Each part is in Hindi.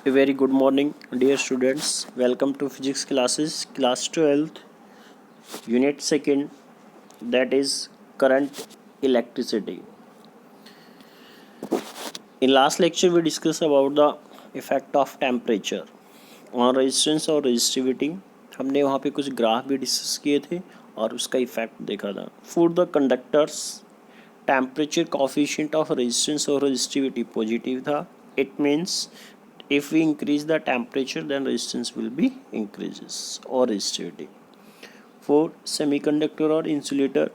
A very good morning, dear students. Welcome to physics classes, class 12th, unit 2nd, that is current electricity. In last lecture, we discussed about the effect of temperature on resistance और resistivity. हमने वहाँ पे कुछ ग्राफ भी डिस्कस किए थे और उसका इफेक्ट देखा था. For the conductors, temperature coefficient of resistance or resistivity positive था. It means if we increase the temperature, then resistance will be increases or resistivity. For semiconductor or insulator,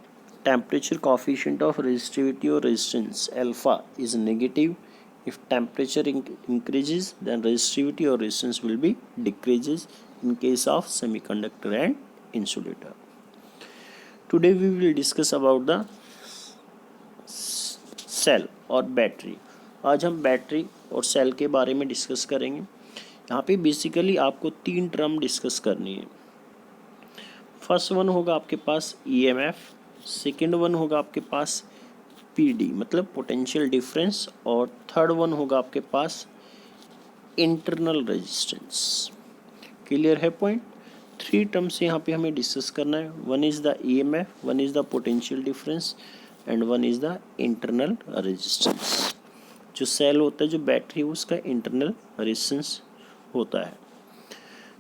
temperature coefficient of resistivity or resistance alpha is negative. If temperature increases, then resistivity or resistance will be decreases in case of semiconductor and insulator. Today we will discuss about the cell और बैटरी. आज हम बैटरी और सेल के बारे में डिस्कस करेंगे. यहाँ पे बेसिकली आपको 3 टर्म डिस्कस करनी है. फर्स्ट वन होगा आपके पास ईएमएफ, सेकंड वन होगा आपके पास पीडी मतलब पोटेंशियल डिफरेंस, और थर्ड वन होगा आपके पास इंटरनल रेजिस्टेंस. क्लियर है पॉइंट? 3 टर्म्स यहाँ पे हमें डिस्कस करना है. One is the EMF, one is the potential difference and one is the internal resistance. जो सेल होता है, जो बैटरी, उसका इंटरनल रेजिस्टेंस होता है.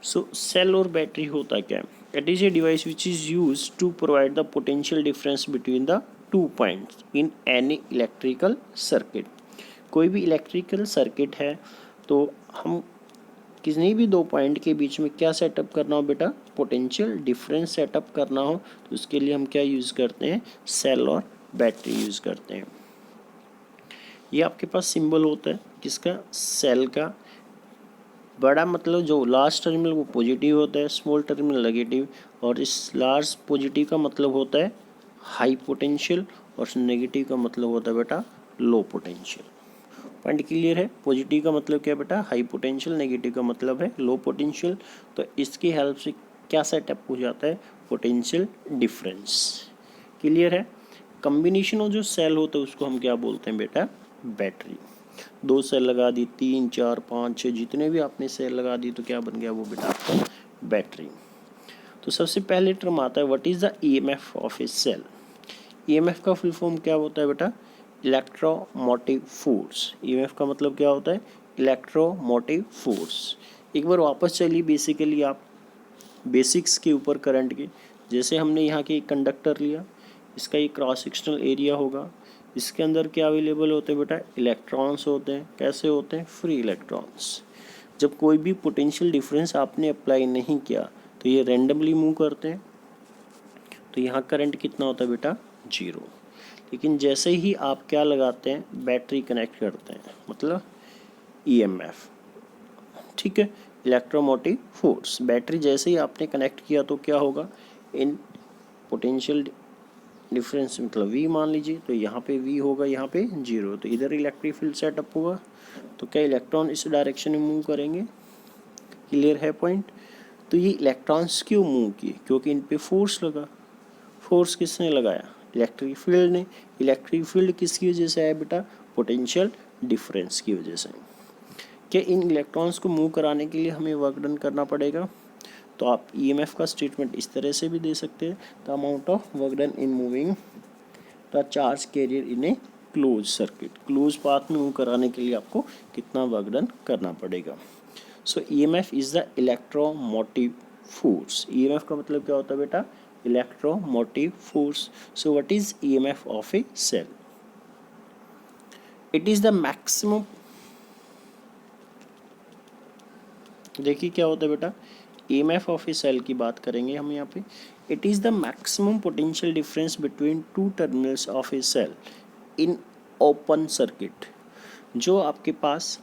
सो सेल और बैटरी होता क्या है? It is a device which is use to provide the potential difference between the 2 points in any electrical circuit. कोई भी इलेक्ट्रिकल सर्किट है तो हम किसी भी 2 पॉइंट के बीच में क्या सेटअप करना हो बेटा? पोटेंशियल डिफरेंस सेटअप करना हो, तो उसके लिए हम क्या यूज़ करते हैं? सेल और बैटरी यूज़ करते हैं. ये आपके पास सिंबल होता है किसका? सेल का. बड़ा मतलब जो लार्ज टर्मिनल वो पॉजिटिव होता है, स्मॉल टर्मिनल नेगेटिव, और इस लार्ज पॉजिटिव का मतलब होता है हाई पोटेंशियल और नेगेटिव का मतलब होता है बेटा लो पोटेंशियल. पॉइंट क्लियर है? पॉजिटिव का मतलब क्या है बेटा? हाई पोटेंशियल, नेगेटिव का मतलब है लो पोटेंशियल. तो इसकी हेल्प से क्या सेटअप हो जाता है? Potential difference. क्लियर है? कम्बिनेशन ऑफ जो सेल होता है उसको हम क्या बोलते हैं बेटा? बैटरी. 2 सेल लगा दी, 3, 4, 5, 6 जितने भी आपने सेल लगा दी तो क्या बन गया वो बेटा आपका? बैटरी. तो सबसे पहले टर्म आता है what is the EMF of a cell. EMF का फुल फॉर्म क्या होता है बेटा? Electromotive force. ईएमएफ का मतलब क्या होता है? Electromotive force. एक बार वापस चलिए बेसिकली आप बेसिक्स के ऊपर करंट के. जैसे हमने यहाँ के एक कंडक्टर लिया, इसका एक क्रॉस सेक्शनल एरिया होगा, इसके अंदर क्या अवेलेबल होते हैं बेटा? इलेक्ट्रॉन्स होते हैं. कैसे होते हैं? Free electrons. जब कोई भी पोटेंशियल डिफरेंस आपने अप्लाई नहीं किया तो ये रैंडमली मूव करते हैं, तो यहाँ करंट कितना होता है बेटा? 0. लेकिन जैसे ही आप क्या लगाते हैं? बैटरी कनेक्ट करते हैं, मतलब ईएमएफ. ठीक है, इलेक्ट्रोमोटिव फोर्स. बैटरी जैसे ही आपने कनेक्ट किया तो क्या होगा? इन पोटेंशियल डिफरेंस मतलब V मान लीजिए, तो यहाँ पे V होगा, यहाँ पे 0, तो इधर इलेक्ट्रिक फील्ड सेटअप होगा. तो क्या इलेक्ट्रॉन इस डायरेक्शन में मूव करेंगे? क्लियर है पॉइंट? तो ये इलेक्ट्रॉन्स क्यों मूव किए? क्योंकि इन पे फोर्स लगा. फोर्स किसने लगाया? इलेक्ट्रिक फील्ड ने. इलेक्ट्रिक फील्ड किसकी वजह से आया बेटा? पोटेंशियल डिफरेंस की वजह से. क्या इन इलेक्ट्रॉन्स को मूव कराने के लिए हमें वर्क डन करना पड़ेगा? तो आप ईएमएफ का स्टेटमेंट इस तरह से भी दे सकते हैं, the amount of work done in moving the charge carrier in a close circuit. Close path में मूव कराने के लिए आपको कितना वर्क डन करना पड़ेगा? So EMF is the electromotive force. EMF का मतलब क्या होता है बेटा? Electromotive force. So what is EMF of a cell? It is the maximum. देखिए क्या होता है बेटा? EMF ऑफ ए सेल की बात करेंगे हम यहाँ पे. It is the maximum potential difference between 2 terminals of a cell in open circuit. जो आपके पास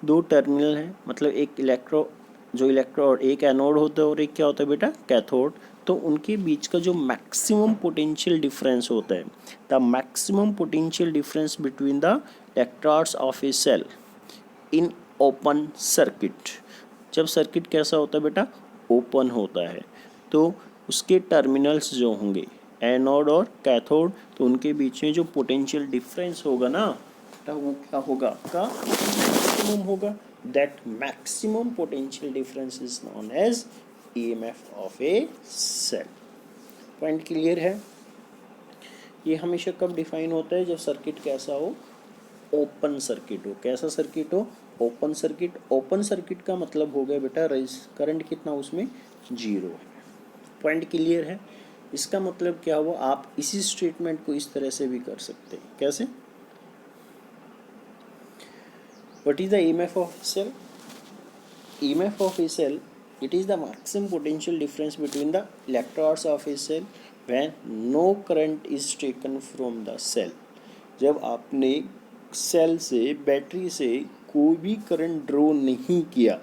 2 टर्मिनल हैं, मतलब एक इलेक्ट्रो और एक एनोड होता है और एक क्या होता है बेटा? कैथोड. तो उनके बीच का जो मैक्सिमम पोटेंशियल डिफरेंस होता है, the maximum potential difference between the electrodes of a cell in open circuit. जब सर्किट कैसा होता है बेटा? ओपन होता है, तो उसके टर्मिनल्स जो होंगे एनोड और कैथोड, तो उनके बीच में जो पोटेंशियल डिफरेंस होगा ना, तो वो क्या होगा? आपका मैक्सिमम होगा. that maximum potential difference is known as EMF of a cell. Point clear है? ये हमेशा कब डिफाइन होता है? जब सर्किट कैसा हो? ओपन सर्किट हो। कैसा सर्किट हो? Open circuit. ओपन सर्किट का मतलब हो गया बेटा करंट कितना उसमें? जीरो है। पॉइंट क्लियर है? इसका मतलब क्या हुआ? आप इसी स्टेटमेंट को इस तरह से भी कर सकते हैं। कैसे? What is the EMF of a cell? EMF of a cell, it is the maximum potential difference between the electrodes of a cell when no current is taken from the cell. जब आपने सेल से, बैटरी से कोई भी करंट ड्रॉ नहीं किया,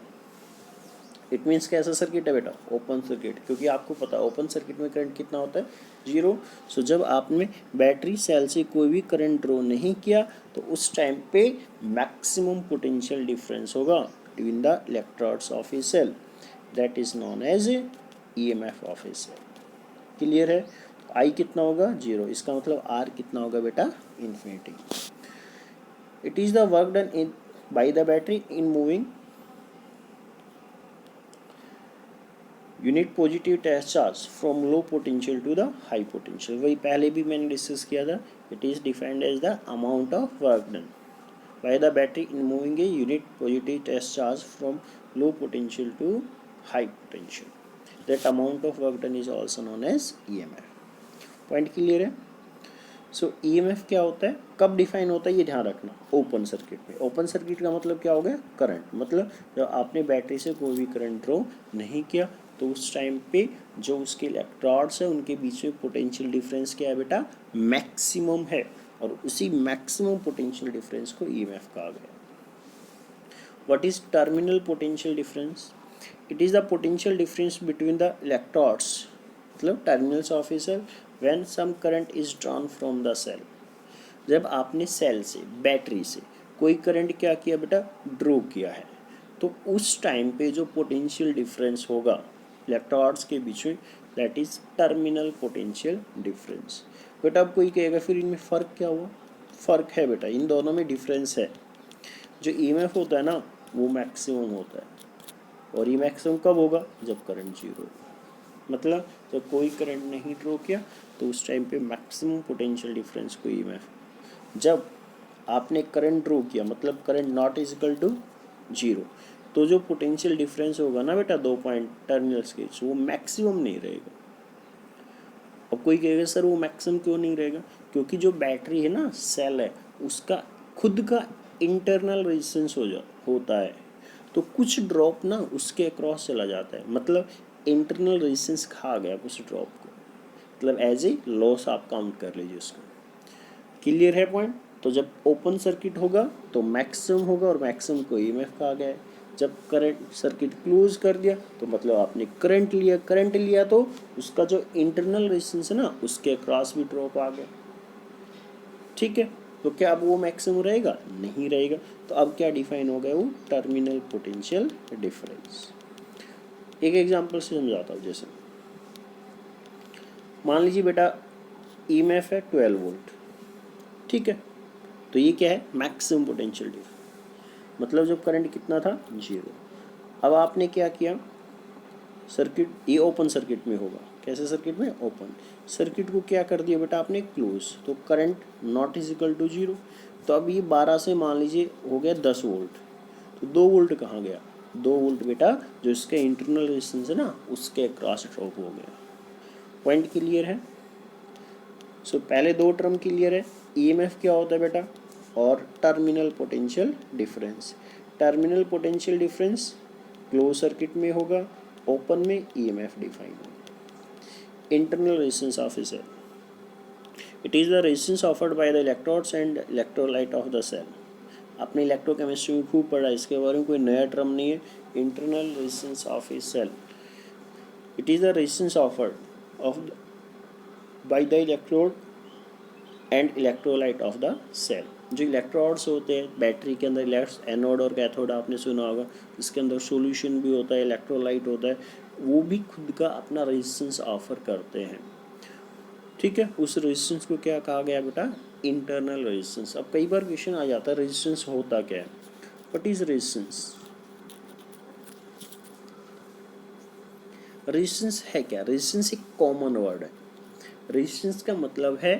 इट मीन्स कैसा सर्किट है बेटा? Open circuit. क्योंकि आपको पता है ओपन सर्किट में करंट कितना होता है? जीरो। सो जब आपने बैटरी सेल से कोई भी करंट ड्रॉ नहीं किया तो उस टाइम पे मैक्सिमम पोटेंशियल डिफरेंस होगा between the electrodes of a cell, that is known as EMF of a cell. Clear है? आई कितना होगा? जीरो। इसका मतलब आर कितना होगा बेटा? Infinity. It is the work done in by the battery in moving unit positive test charge from low potential to the high potential. वही पहले भी मैंने डिस्कस किया था। It is defined as the amount of work done by the battery in moving a unit positive test charge from low potential to high potential. That amount of work done is also known as EMF। Point clear है? सो EMF क्या होता है, कब डिफाइन होता है, ये ध्यान रखना। ओपन सर्किट में। ओपन सर्किट का मतलब क्या हो गया? करंट। मतलब जब आपने बैटरी से कोई भी करंट ड्रॉ नहीं किया तो उस टाइम पे जो उसके इलेक्ट्रोड्स है उनके बीच में पोटेंशियल डिफरेंस क्या है बेटा? मैक्सिमम है। और उसी मैक्सिमम पोटेंशियल डिफरेंस को EMF कहा गया। What is terminal potential difference? It is the potential difference between the electrodes, मतलब terminals of a cell when some current is drawn from the cell। जब आपने सेल से, बैटरी से कोई करंट क्या किया बेटा? ड्रॉ किया है, तो उस टाइम पे जो पोटेंशियल डिफरेंस होगा इलेक्ट्रोड्स के बीच में, that is terminal potential difference. बेटा अब कोई कहेगा फिर इनमें फ़र्क क्या हुआ? फ़र्क है बेटा, इन दोनों में डिफरेंस है। जो EMF होता है ना वो मैक्सिमम होता है, और ये मैक्सिमम कब होगा? जब करंट जीरो होगा। मतलब जब कोई करंट नहीं ड्रॉ किया तो उस टाइम पे मैक्सिमम पोटेंशियल डिफरेंस को EMF। जब आपने करंट ड्रॉ किया मतलब current not is equal to zero, तो जो पोटेंशियल डिफरेंस होगा ना बेटा दो पॉइंट टर्मिनल्स के, वो मैक्सिमम नहीं रहेगा। अब कोई कहेगा सर वो मैक्सिमम क्यों नहीं रहेगा? क्योंकि जो बैटरी है ना, सेल है, उसका खुद का इंटरनल रेजिस्टेंस होता है, तो कुछ ड्रॉप ना उसके अक्रॉस चला जाता है। मतलब इंटरनल रेजिस्टेंस खा गया उस ड्रॉप को, मतलब एज ए लॉस आप काउंट कर लीजिए उसको। क्लियर है पॉइंट? तो जब ओपन सर्किट होगा तो मैक्सिमम होगा, और मैक्सिमम को EMF कहा गया है। जब करंट सर्किट क्लोज कर दिया तो मतलब आपने करंट लिया तो उसका जो इंटरनल रेजिस्टेंस है ना उसके अक्रॉस भी ड्रॉप आ गया। ठीक है, तो क्या अब वो मैक्सिमम रहेगा? नहीं रहेगा। तो अब क्या डिफाइन हो गया? वो टर्मिनल पोटेंशियल डिफरेंस। एक एग्जांपल से समझाता हूँ। जैसे मान लीजिए बेटा EMF है 12 वोल्ट, ठीक है, तो ये क्या है? Maximum potential difference. मतलब जब करंट कितना था? जीरो। अब आपने क्या किया? सर्किट, ये ओपन सर्किट में होगा। कैसे सर्किट में? ओपन सर्किट को क्या कर दिया बेटा आपने? क्लोज। तो current not is equal to zero. तो अब ये 12 से मान लीजिए हो गया 10 वोल्ट, तो 2 वोल्ट कहाँ गया? 2 वोल्ट बेटा जो इसके इंटरनल रेजिस्टेंस है ना उसके क्रॉस ड्रॉप हो गया। पॉइंट क्लियर है? सो पहले दो टर्म क्लियर है। EMF क्या होता है बेटा? और terminal potential difference. Terminal potential difference close circuit में होगा, ओपन में EMF डिफाइन होगा। Internal resistance of a cell, it is the resistance offered by the electrodes and electrolyte of the cell. आपने इलेक्ट्रोकेमिस्ट्री में खूब पढ़ा, इसके बारे में कोई नया टर्म नहीं है। Internal resistance of a cell, it is the resistance offered of by the electrode and electrolyte of the cell. जो इलेक्ट्रोड्स होते हैं बैटरी के अंदर, एनोड और कैथोड आपने सुना होगा, इसके अंदर सॉल्यूशन भी होता है, इलेक्ट्रोलाइट होता है, वो भी खुद का अपना रेजिस्टेंस ऑफर करते हैं। ठीक है, उस रेजिस्टेंस को क्या कहा गया बेटा? Internal resistance. अब कई बार क्वेश्चन आ जाता है रेजिस्टेंस होता क्या है? What is resistance? रेजिस्टेंस है क्या? रेजिस्टेंस एक कॉमन वर्ड है। रेजिस्टेंस का मतलब है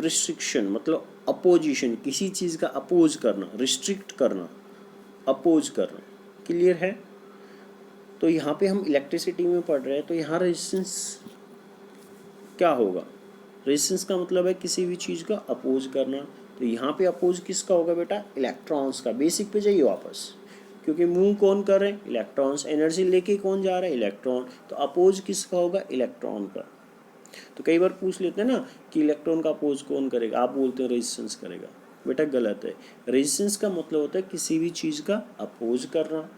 रिस्ट्रिक्शन, मतलब अपोजिशन, किसी चीज़ का अपोज करना, रिस्ट्रिक्ट करना, अपोज करना। क्लियर है? तो यहाँ पे हम इलेक्ट्रिसिटी में पढ़ रहे हैं, तो यहाँ रेजिस्टेंस क्या होगा? रेजिस्टेंस का मतलब है किसी भी चीज़ का अपोज करना। तो यहाँ पे अपोज किसका होगा बेटा? इलेक्ट्रॉन्स का। बेसिक पे जाइए वापस, क्योंकि मूव कौन कर रहे हैं? इलेक्ट्रॉन्स। एनर्जी लेके कौन जा रहा है? इलेक्ट्रॉन। तो अपोज किसका होगा? इलेक्ट्रॉन का। तो कई बार पूछ लेते हैं ना कि इलेक्ट्रॉन का अपोज कौन करेगा, आप बोलते हैं रेजिस्टेंस करेगा। बेटा गलत है। रेजिस्टेंस का मतलब होता है किसी भी चीज़ का अपोज करना।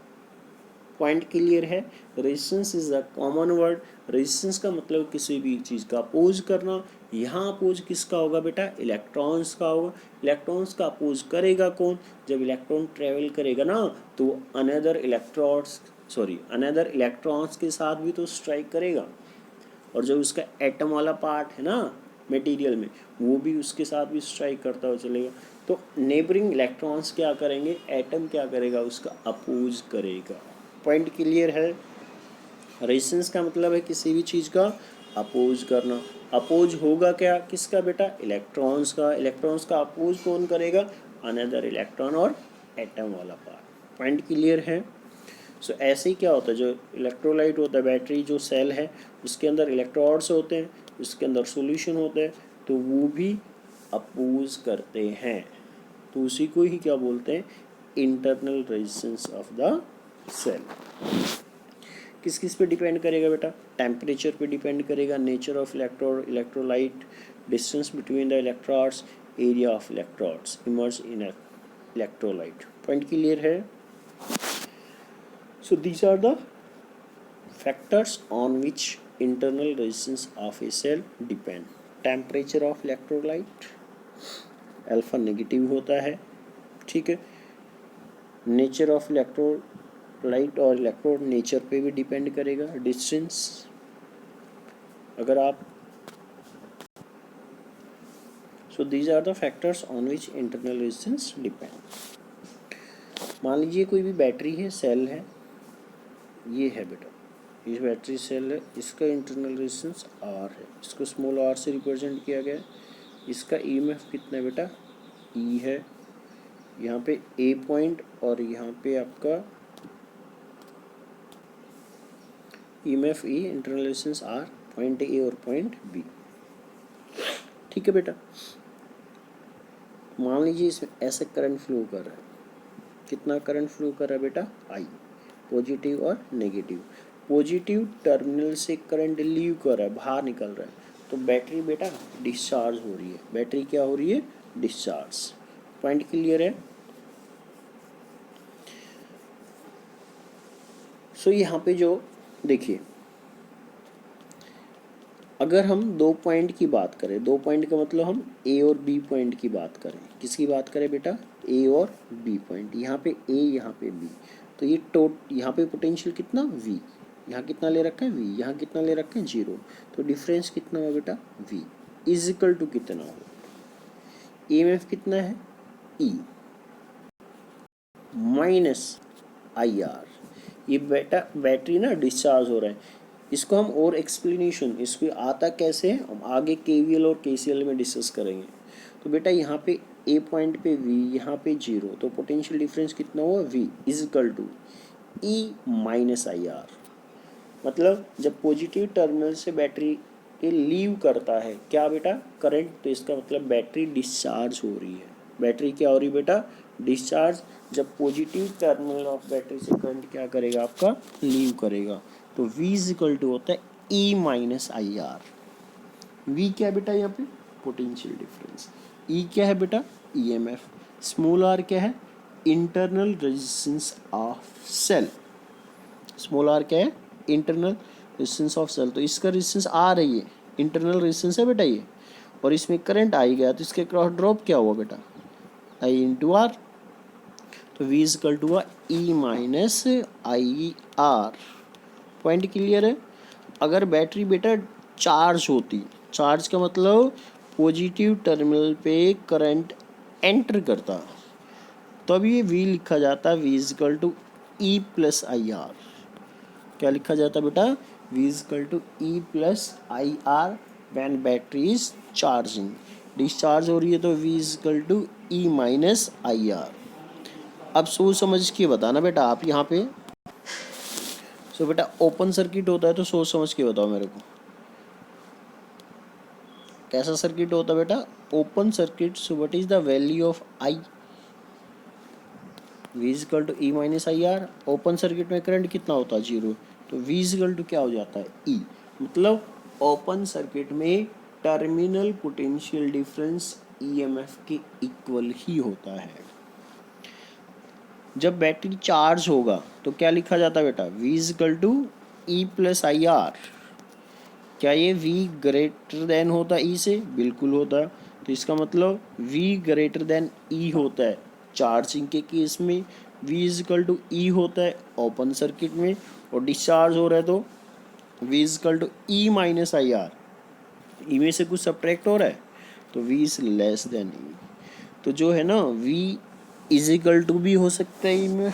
पॉइंट क्लियर है? Resistance is a common word. Resistance का मतलब किसी भी चीज़ का अपोज करना। यहाँ अपोज किसका होगा बेटा? इलेक्ट्रॉन्स का होगा। इलेक्ट्रॉन्स का अपोज करेगा कौन? जब इलेक्ट्रॉन ट्रेवल करेगा ना, तो अनदर इलेक्ट्रॉन्स के साथ भी तो स्ट्राइक करेगा। और जो उसका एटम वाला पार्ट है ना मटेरियल में, वो भी उसके साथ भी स्ट्राइक करता हुआ चलेगा। तो नेबरिंग इलेक्ट्रॉन्स क्या करेंगे? एटम क्या करेगा? उसका अपोज करेगा। पॉइंट क्लियर है? रेजिस्टेंस का मतलब है किसी भी चीज़ का अपोज करना। अपोज होगा क्या? किसका बेटा? इलेक्ट्रॉन्स का। इलेक्ट्रॉन्स का अपोज कौन करेगा? अनदर इलेक्ट्रॉन और एटम वाला पार्ट। पॉइंट क्लियर है? सो ऐसे ही क्या होता है, जो इलेक्ट्रोलाइट होता है, बैटरी जो सेल है, उसके अंदर इलेक्ट्रोड्स होते हैं, उसके अंदर सॉल्यूशन होता है, तो वो भी अपोज करते हैं। तो उसी को ही क्या बोलते हैं? Internal resistance of the cell. किस किस पे डिपेंड करेगा बेटा? टेम्परेचर पे डिपेंड करेगा, nature of electrode, electrolyte, distance between the electrodes, area of electrodes emerge in electrolyte. Point clear है? So these are the factors on which internal resistance of a cell depend. Temperature of electrolyte, alpha negative होता है, ठीक है। नेचर ऑफ इलेक्ट्रोलाइट और इलेक्ट्रोड नेचर पे भी डिपेंड करेगा। डिस्टेंस, अगर आप so these are the factors on which internal resistance depend. मान लीजिए कोई भी बैटरी है, सेल है, ये है बेटा, ये बैटरी सेल है, इसका इंटरनल रेजिस्टेंस आर है, इसको स्मॉल आर से रिप्रेजेंट किया गया है। इसका ईएमएफ कितना है बेटा? ई है। यहाँ पे ए पॉइंट और यहाँ पे आपका EMF E, internal resistance R, point A और पॉइंट बी। ठीक है बेटा। मान लीजिए इसमें ऐसे करंट फ्लो कर रहा है, कितना करंट फ्लो कर रहा है बेटा? आई, पॉजिटिव और नेगेटिव। पॉजिटिव टर्मिनल से करंट लीव कर रहा है, बाहर निकल रहा है, तो बैटरी बेटा डिस्चार्ज हो रही है। बैटरी क्या हो रही है? डिस्चार्ज। पॉइंट क्लियर है? सो यहाँ पे जो देखिए, अगर हम दो पॉइंट की बात करें, दो पॉइंट का मतलब हम ए और बी पॉइंट की बात करें, किसकी बात करें बेटा? ए और बी पॉइंट। यहाँ पे ए, यहाँ पे बी, तो ये यहाँ पे पोटेंशियल कितना? वी। यहाँ कितना ले रखा है? वी। यहाँ कितना ले रखा है? 0। तो डिफरेंस कितना हुआ बेटा? वी इज इक्वल टू कितना हो? ईएमएफ कितना है? ई माइनस आई आर। ये बेटा बैटरी ना डिस्चार्ज हो रहा है। इसको हम और एक्सप्लेनेशन, इसको आता कैसे है हम आगे केवीएल और केसीएल में डिस्कस करेंगे। तो बेटा यहाँ पे ए पॉइंट पे वी, यहाँ पे 0, तो पोटेंशियल डिफरेंस कितना हुआ? V is equal to E minus I R. मतलब जब पॉजिटिव टर्मिनल से बैटरी के लीव करता है क्या बेटा? करंट, तो इसका मतलब बैटरी डिस्चार्ज हो रही है। बैटरी क्या हो रही है बेटा? डिस्चार्ज। जब पॉजिटिव टर्मिनल ऑफ बैटरी से करंट क्या करेगा? आपका लीव करेगा। तो V इज इक्वल टू होता है E minus I R. V क्या है बेटा? यहाँ पे पोटेंशियल डिफरेंस। E क्या है बेटा? EMF। स्मॉल r क्या है? Internal resistance of cell. Small r क्या है? Internal resistance of cell. तो इसका रेजिस्टेंस आ रही है, इंटरनल रेजिस्टेंस है बेटा ये, और इसमें करंट आई गया, तो इसके क्रॉस ड्रॉप क्या हुआ बेटा? I into R. तो V is equal to E minus I R. Point clear है? अगर बैटरी बेटा चार्ज होती, चार्ज का मतलब पॉजिटिव टर्मिनल पे करंट एंटर करता, तब ये V लिखा जाता है V is equal to E plus I R. क्या लिखा जाता है बेटा, V is equal to E plus I R when battery is charging. Discharge हो रही है तो V is equal to E minus I R. अब सोच समझ के बताना बेटा आप यहाँ पे। सो बेटा ओपन सर्किट होता है तो सोच समझ के बताओ मेरे को, कैसा सर्किट होता है बेटा, open circuit. So what is the value of I, V is equal to E minus I R. Open circuit में करंट कितना होता है, 0, तो V इज इक्वल टू क्या हो जाता है, E। मतलब ओपन सर्किट में टर्मिनल पोटेंशियल डिफरेंस EMF के इक्वल ही होता है। जब बैटरी चार्ज होगा तो क्या लिखा जाता है बेटा, V is equal to E plus I R. क्या ये V ग्रेटर देन होता है E से, बिल्कुल होता है। तो इसका मतलब V ग्रेटर देन E होता है चार्जिंग के केस में, V is equal to E होता है ओपन सर्किट में, और डिस्चार्ज हो रहा है तो V is equal to E minus I R. E में से कुछ सब्ट्रैक्ट हो रहा है तो V is less than E। तो जो है ना V इज इक्वल टू भी हो सकता है ई में,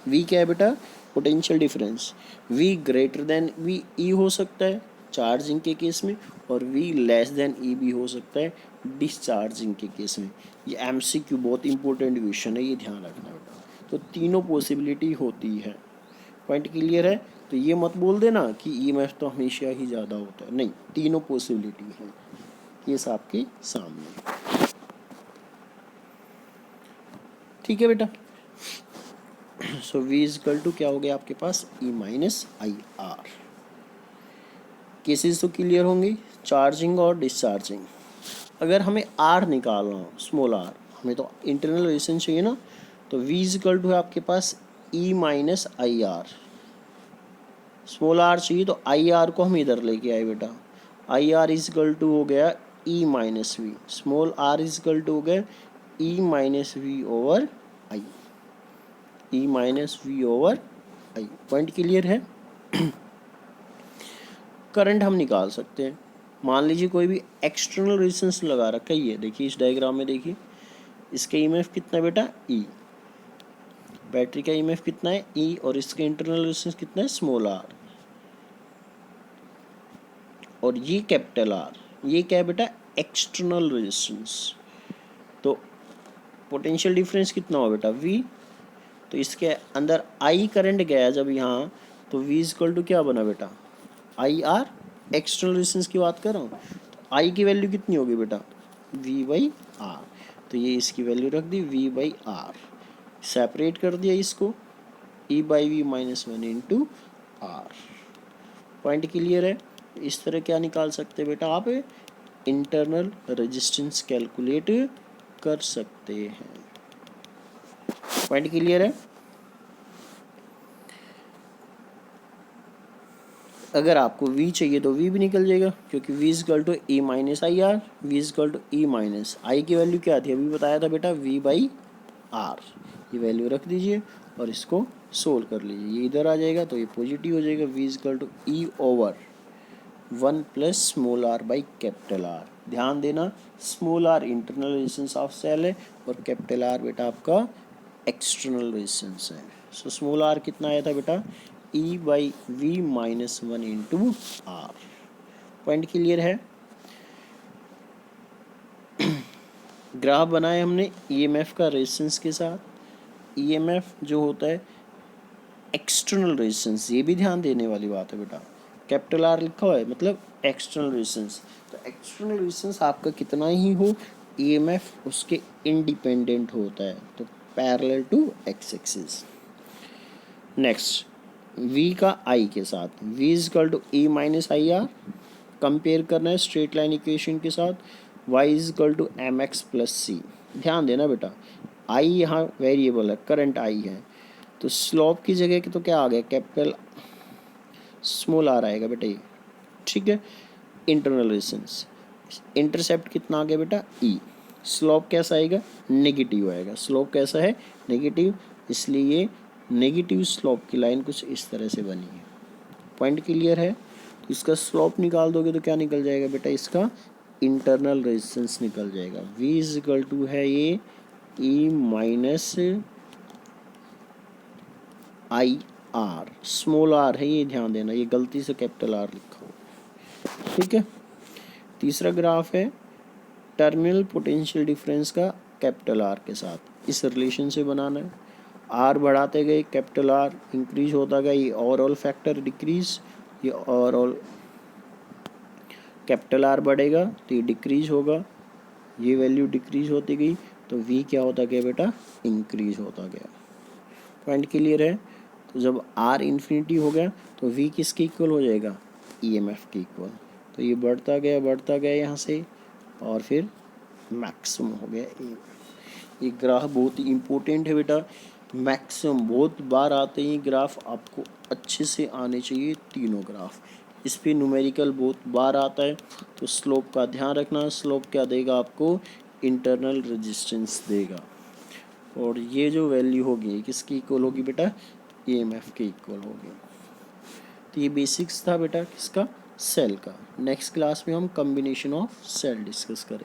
V क्या है बेटा, potential difference. V greater than V E हो सकता है चार्जिंग के केस में, और V लेस देन E भी हो सकता है डिस्चार्जिंग के केस में। ये MCQ बहुत इंपॉर्टेंट क्वेश्चन है, ये ध्यान रखना बेटा। तो तीनों पॉसिबिलिटी होती है। पॉइंट क्लियर है। तो ये मत बोल देना कि EMF तो हमेशा ही ज़्यादा होता है, नहीं, तीनों पॉसिबिलिटी हैं ये सब आपके सामने। ठीक है बेटा। सो V इज इक्वल टू क्या हो गया आपके पास, E minus I are. Cases तो क्लियर होंगे, चार्जिंग और डिस्चार्जिंग। अगर हमें R निकालना हो, स्मॉल r, हमें तो इंटरनल रेजिस्टेंस चाहिए ना, तो V इज इक्वल टू है आपके पास E minus I R. Small r चाहिए तो आई आर को हम इधर लेके आए बेटा, I R is equal to हो गया E minus V, small r is equal to हो गया E minus V over I, E minus V over I. Point clear है। करंट हम निकाल सकते हैं। मान लीजिए कोई भी एक्सटर्नल रेजिस्टेंस लगा रखा है, ये देखिए इस डायग्राम में देखिए, इसका EMF कितना है बेटा, E। बैटरी का EMF कितना है, E, और इसका इंटरनल रेजिस्टेंस कितना है, स्मॉल r, और ये कैपिटल R। ये क्या है बेटा, एक्सटर्नल रेजिस्टेंस। तो पोटेंशियल डिफरेंस कितना हो बेटा, V। तो इसके अंदर I करंट गया जब यहाँ, तो V इज इक्वल टू क्या बना बेटा, आई आर। एक्सटर्नल रेजिस्टेंस की बात कर रहा हूँ, तो I की वैल्यू कितनी होगी बेटा, V बाई आर। तो ये इसकी वैल्यू रख दी V बाई आर, सेपरेट कर दिया इसको, E by V minus one into R. Point clear है। इस तरह क्या निकाल सकते हैं बेटा आप, इंटरनल रेजिस्टेंस कैलकुलेट कर सकते हैं। पॉइंट क्लियर है। अगर आपको V चाहिए तो V भी निकल जाएगा, क्योंकि V is equal to E minus I R, V is equal to E minus I की वैल्यू क्या थी, अभी बताया था बेटा, V बाई आर। ये वैल्यू रख दीजिए और इसको सोल्व कर लीजिए, ये इधर आ जाएगा तो ये पॉजिटिव हो जाएगा। V is equal to E over 1 plus small r by capital R। ध्यान देना, small r internal resistance of cell है और कैपिटल R बेटा आपका एक्सटर्नल रेजिस्टेंस है। सो स्मॉल r कितना आया था बेटा, E by V minus one into R. Point clear है। ग्राफ बनाए हमने EMF का रेजिस्टेंस के साथ। EMF जो होता है एक्सटर्नल रेजिस्टेंस, ये भी ध्यान देने वाली बात है बेटा, कैपिटल R लिखा हुआ है मतलब एक्सटर्नल रेजिस्टेंस। तो एक्सटर्नल रेजिस्टेंस आपका कितना ही हो, EMF उसके इंडिपेंडेंट होता है, तो parallel to X axis. Next V का I के साथ, V is equal to E minus I R, compare करना है स्ट्रेट लाइन इक्वेशन के साथ, Y is equal to M X plus C. ध्यान देना बेटा, I यहाँ वेरिएबल है, करंट I है, तो स्लोप की जगह के तो क्या आ गया, कैपिटल स्मॉल r आएगा बेटा ये। ठीक है। इंटरनल रेजिस्टेंस, इंटरसेप्ट कितना आ गया बेटा, E। स्लोप कैसा आएगा, नेगेटिव आएगा। स्लोप कैसा है, नेगेटिव, इसलिए नेगेटिव स्लोप की लाइन कुछ इस तरह से बनी है। पॉइंट क्लियर है। तो इसका स्लोप निकाल दोगे तो क्या निकल जाएगा बेटा, इसका इंटरनल रेजिस्टेंस निकल जाएगा। V इज इक्वल टू है ये E minus I R, small R है, ये ध्यान देना, ये गलती से कैपिटल आर लिखा हो, ठीक है। तीसरा ग्राफ है टर्मिनल पोटेंशियल डिफरेंस का कैपिटल आर के साथ, इस रिलेशन से बनाना है। आर बढ़ाते गए कैपिटल आर इंक्रीज होता गया, ये ओवरऑल फैक्टर डिक्रीज, ये ओवरऑल कैपिटल आर बढ़ेगा तो ये डिक्रीज होगा, ये वैल्यू डिक्रीज होती गई तो वी क्या होता गया बेटा, इंक्रीज होता गया। पॉइंट क्लियर है। तो जब आर इन्फिनिटी हो गया तो वी किसके इक्वल हो जाएगा, ईएमएफ के इक्वल। तो ये बढ़ता गया यहाँ से और फिर मैक्सिमम हो गया ये ग्राफ बहुत ही इम्पोर्टेंट है बेटा, मैक्सिमम बहुत बार आते हैं ग्राफ, आपको अच्छे से आने चाहिए तीनों ग्राफ। इस पे न्यूमेरिकल बहुत बार आता है, तो स्लोप का ध्यान रखना, स्लोप क्या देगा आपको, इंटरनल रेजिस्टेंस देगा। और ये जो वैल्यू होगी किसकी इक्वल होगी बेटा, ईएमएफ के इक्वल होगी। तो ये बेसिक्स था बेटा किसका, सेल का। नेक्स्ट क्लास में हम कॉम्बिनेशन ऑफ सेल डिस्कस करेंगे।